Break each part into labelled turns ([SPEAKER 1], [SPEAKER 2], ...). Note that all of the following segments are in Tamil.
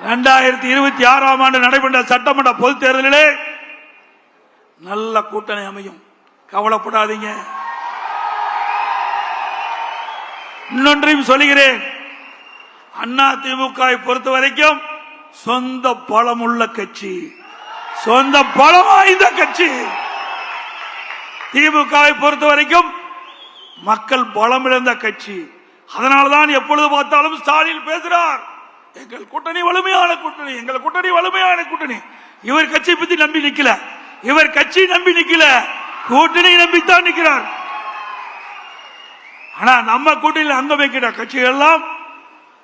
[SPEAKER 1] 2026ஆம் ஆண்டு நடைபெற்ற சட்டமன்ற பொதுத் தேர்தலிலே நல்ல கூட்டணி அமையும், கவலைப்படாதீங்க. இன்னொன்றையும் சொல்கிறேன், அதிமுகவை பொறுத்த வரைக்கும் சொந்த பலம் உள்ள கட்சி, சொந்த பலம் வாய்ந்த கட்சி. திமுகவை பொறுத்த வரைக்கும் மக்கள் பலம் இழந்த கட்சி. அதனால்தான் எப்பொழுது பார்த்தாலும் ஸ்டாலின் பேசுறார், எங்கள் கூட்டணி வலிமையான கூட்டணி, எங்கள் கூட்டணி வலிமையான கூட்டணி. இவர் கட்சியை பத்தி நம்பி நிக்கல, இவர் கட்சி நம்பி நிக்கல, கூட்டணி நம்பித்தான் நிற்கிறார். ஆனா நம்ம கூட்டணியில் அங்கம் வைக்கிற கட்சிகள் எல்லாம்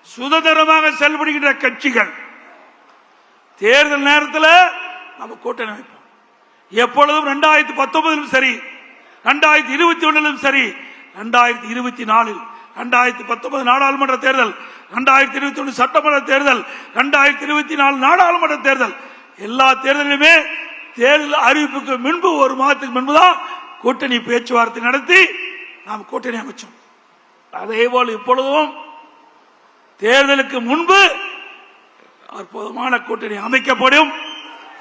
[SPEAKER 1] சுதந்திரமாக செயல்படுகின்ற கட்சிகள். தேர்தல் நேரத்தில் நம்ம கூட்டணி வைப்போம். எப்பொழுதும் 2019 சரி, 2021 சரி, 2024 2019 நாடாளுமன்ற தேர்தல், 2021 சட்டமன்ற தேர்தல், 2024 நாடாளுமன்ற தேர்தல், எல்லா தேர்தலிலுமே தேர்தல் அறிவிப்புக்கு முன்பு ஒரு மாதத்துக்கு முன்புதான் கூட்டணி பேச்சுவார்த்தை நடத்தி நாம் கூட்டணி அமைச்சோம். அதே போல் இப்பொழுதும் தேர்தலுக்கு முன்பு அற்புதமான கூட்டணி அமைக்கப்படும்.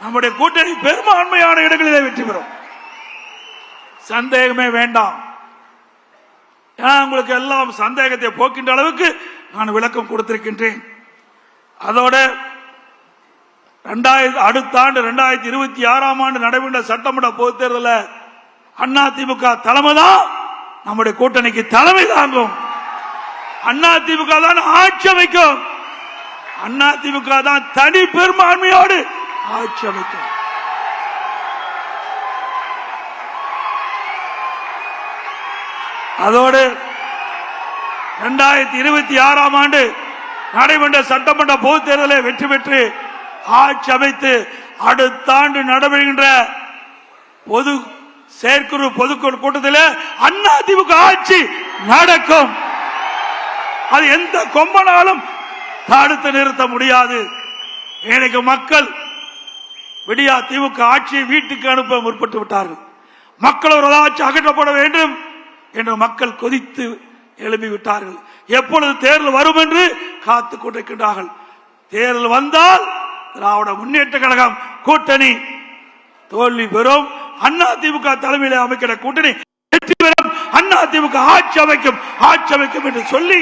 [SPEAKER 1] நம்முடைய கூட்டணி பெரும்பான்மையான இடங்களிலே வெற்றி பெறும், சந்தேகமே வேண்டாம். உங்களுக்கு எல்லாம் சந்தேகத்தை போக்கின்ற அளவுக்கு நான் விளக்கம் கொடுத்திருக்கின்றேன். அதோட அடுத்த ஆண்டு 2026ஆம் ஆண்டு நடைபெற்ற சட்டமன்ற பொதுத் தேர்தலில் அதிமுக தலைமை தான் நம்முடைய கூட்டணிக்கு தலைமை தாங்கும். அதிமுக தான் ஆட்சி அமைக்கும், அதிமுக தான் தனி பெரும்பான்மையோடு ஆட்சி அமைக்கும். அதோடு 2026ஆம் ஆண்டு நடைபெற்ற சட்டமன்ற பொதுத் தேர்தலை வெற்றி பெற்று ஆட்சி அமைத்து அடுத்த ஆண்டு நடைபெறுகின்ற பொது செயற்குழு பொதுக்குழு கூட்டத்தில் அதிமுக ஆட்சி நடக்கும். அது எந்த கொம்பனாலும் தடுத்து நிறுத்த முடியாது. இன்னைக்கு மக்கள் விடியா திமுக ஆட்சியை வீட்டுக்கு அனுப்ப முற்பட்டு விட்டார்கள். மக்கள் ஒரு ஆட்சி அகற்றப்பட வேண்டும் என்று மக்கள் கொதித்து எழுப்பிவிட்டார்கள். எப்பொழுது தேர்தல் வரும் என்று காத்துக் கொண்டிருக்கின்றார்கள். தேர்தல் வந்தால் திராவிட முன்னேற்ற கழகம் கூட்டணி தோல்வி பெறும், அதிமுக தலைமையில் அமைக்கிற கூட்டணி வெற்றி பெறும், அதிமுக ஆட்சி அமைக்கும் என்று சொல்லி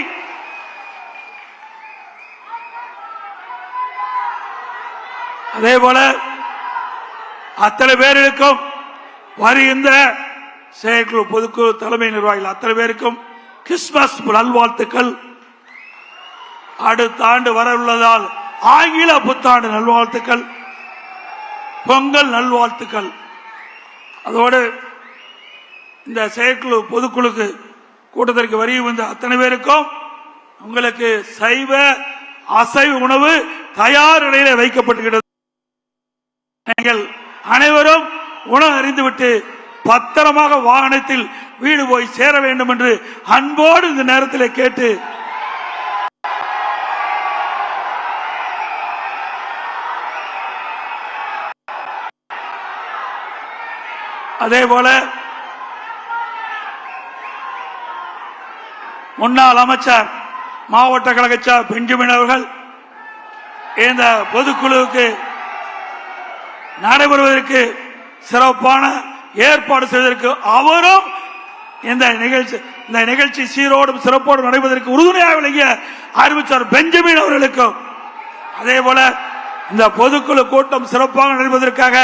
[SPEAKER 1] அதே போல அத்தனை பேருக்கும் வருகின்ற செயற்குழு பொதுக்குழு தலைமை நிர்வாகிகள் அத்தனை பேருக்கும் கிறிஸ்துமஸ் நல்வாழ்த்துக்கள். அடுத்த ஆண்டு வர உள்ளதால் ஆங்கில புத்தாண்டு நல்வாழ்த்துக்கள், பொங்கல் நல்வாழ்த்துக்கள். அதோடு இந்த செயற்குழு பொதுக்குழுக்கு கூட்டத்திற்கு வரையும் இந்த அத்தனை பேருக்கும் உங்களுக்கு சைவ அசைவ உணவு தயார் நிலையில் வைக்கப்பட்டுகிறது. நீங்கள் அனைவரும் உணவு அறிந்துவிட்டு பத்திரமாக வாகனத்தில் வீடு போய் சேர வேண்டும் என்று அன்போடு இந்த நேரத்தில் கேட்டு அதே போல முன்னாள் அமைச்சர் மாவட்ட கழக பெஞ்சமின் அவர்கள் இந்த பொதுக்குழுவுக்கு நடைபெறுவதற்கு சிறப்பான ஏற்பாடு செய்வதற்கு அவரும் இந்த நிகழ்ச்சி சீரோடும் சிறப்போடும் நடைபெறுவதற்கு உறுதுணையாக விளங்கிய அறிவிச்சார் பெஞ்சமின் அவர்களுக்கும், அதே போல இந்த பொதுக்குழு கூட்டம் சிறப்பாக நடைபெறுவதற்காக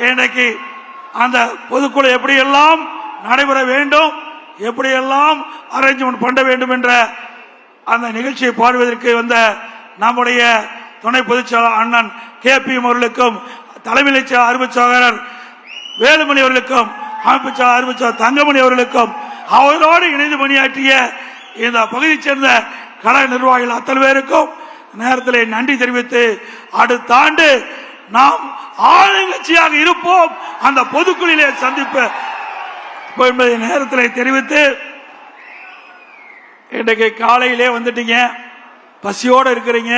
[SPEAKER 1] இன்றைக்கு அந்த பொதுக்குழு எப்படியெல்லாம் நடைபெற வேண்டும், எப்படியெல்லாம் அரேஞ்ச்மெண்ட் பண்ண வேண்டும் என்ற அந்த நிகழ்ச்சியை பார்வதற்கு வந்த நம்முடைய துணை பொதுச்செயலாளர் அண்ணன் KP அவர்களுக்கும், தலைமை அறிவிச்சாளர் வேலுமணி அவர்களுக்கும், அறிவிச்சாளர் தங்கமணி அவர்களுக்கும், அவரோடு இணைந்து பணியாற்றிய இந்த பகுதியைச் சேர்ந்த கழக நிர்வாகிகள் அத்தனை பேருக்கும் நேரத்தில் நன்றி தெரிவித்து அடுத்த ஆண்டு நாம் ஆளுங்கட்சியாக இருப்போம், அந்த பொதுக்குழுவிலே சந்திப்ப என்பதை நேரத்தில் தெரிவித்து இன்றைக்கு காலையிலே வந்துட்டீங்க, பசியோடு இருக்கிறீங்க,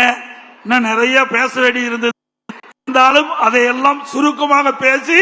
[SPEAKER 1] இன்னும் நிறைய பேச வேண்டி இருந்தது. இருந்தாலும் அதையெல்லாம் சுருக்கமாக பேசி